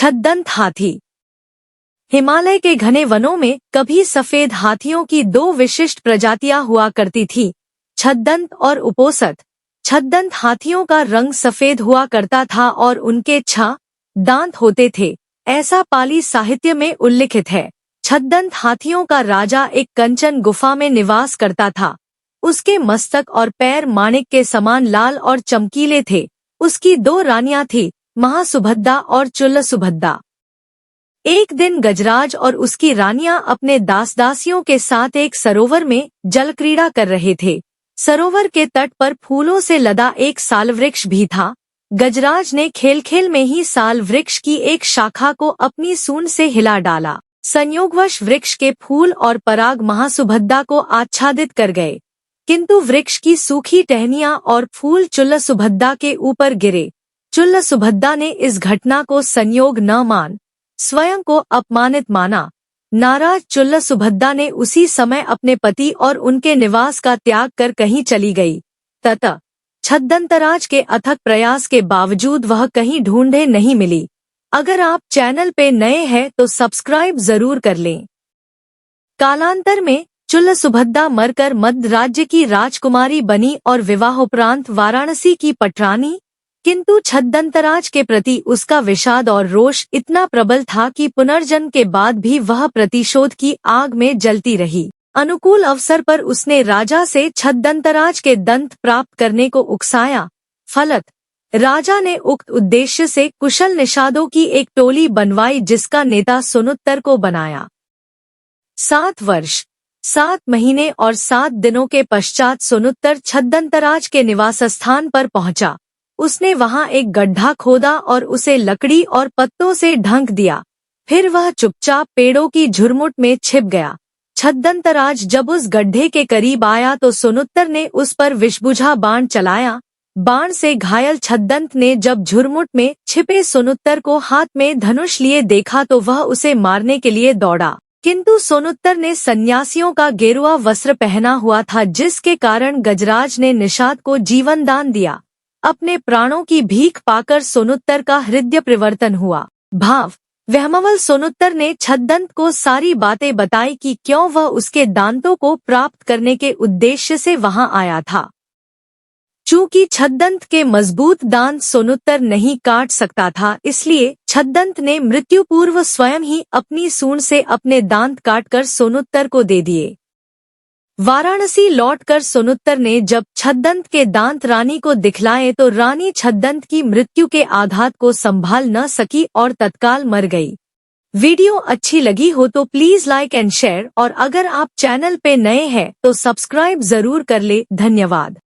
छद्दंत हाथी। हिमालय के घने वनों में कभी सफेद हाथियों की दो विशिष्ट प्रजातियां हुआ करती थी, छद्दंत और उपोसत। छद्दंत हाथियों का रंग सफेद हुआ करता था और उनके 6 दांत होते थे, ऐसा पाली साहित्य में उल्लिखित है। छद्दंत हाथियों का राजा एक कंचन गुफा में निवास करता था। उसके मस्तक और पैर माणिक के समान लाल और चमकीले थे। उसकी 2 रानियां थी, महासुभद्दा और चुल्लसुभद्दा। एक दिन गजराज और उसकी रानियां अपने दास दासियों के साथ एक सरोवर में जल क्रीड़ा कर रहे थे। सरोवर के तट पर फूलों से लदा एक साल वृक्ष भी था। गजराज ने खेल खेल में ही साल वृक्ष की एक शाखा को अपनी सूंड से हिला डाला। संयोगवश वृक्ष के फूल और पराग महासुभद्दा को आच्छादित कर गए, किंतु वृक्ष की सूखी टहनियां और फूल चुल्लसुभद्दा के ऊपर गिरे। चुल्लसुभद्दा ने इस घटना को संयोग न मान स्वयं को अपमानित माना। नाराज चुल्लसुभद्दा ने उसी समय अपने पति और उनके निवास का त्याग कर कहीं चली गई। ततः छद्दंतराज के अथक प्रयास के बावजूद वह कहीं ढूंढे नहीं मिली। अगर आप चैनल पे नए हैं तो सब्सक्राइब जरूर कर लें। कालांतर में चुल्लसुभद्दा मरकर मध्य राज्य की राजकुमारी बनी और विवाहोपरांत वाराणसी की पटरानी। किंतु छद्दंतराज के प्रति उसका विषाद और रोष इतना प्रबल था कि पुनर्जन्म के बाद भी वह प्रतिशोध की आग में जलती रही। अनुकूल अवसर पर उसने राजा से छद्दंतराज के दंत प्राप्त करने को उकसाया। फलत राजा ने उक्त उद्देश्य से कुशल निषादों की एक टोली बनवाई, जिसका नेता सोनुत्तर को बनाया। 7 वर्ष 7 महीने और 7 दिनों के पश्चात सोनुत्तर छद्दंतराज के निवास स्थान पर पहुंचा। उसने वहां एक गड्ढा खोदा और उसे लकड़ी और पत्तों से ढक दिया। फिर वह चुपचाप पेड़ों की झुरमुट में छिप गया। छद्दंतराज जब उस गड्ढे के करीब आया तो सोनुत्तर ने उस पर विषबुझा बाण चलाया। बाण से घायल छद्दंत ने जब झुरमुट में छिपे सोनुत्तर को हाथ में धनुष लिए देखा तो वह उसे मारने के लिए दौड़ा, किंतु सोनुत्तर ने सन्यासियों का गेरुआ वस्त्र पहना हुआ था, जिसके कारण गजराज ने निषाद को जीवन दान दिया। अपने प्राणों की भीख पाकर सोनुत्तर का हृदय परिवर्तन हुआ। भाव वहमवल सोनुत्तर ने छद्दंत को सारी बातें बताई कि क्यों वह उसके दांतों को प्राप्त करने के उद्देश्य से वहां आया था। चूंकि छद्दंत के मजबूत दांत सोनुत्तर नहीं काट सकता था, इसलिए छद्दंत ने मृत्यु पूर्व स्वयं ही अपनी सूंड से अपने दांत काटकर सोनुत्तर को दे दिए। वाराणसी लौटकर सोनुत्तर ने जब छद्दंत के दांत रानी को दिखलाए तो रानी छद्दंत की मृत्यु के आघात को संभाल न सकी और तत्काल मर गई। वीडियो अच्छी लगी हो तो प्लीज लाइक एंड शेयर, और अगर आप चैनल पे नए हैं तो सब्सक्राइब जरूर कर ले। धन्यवाद।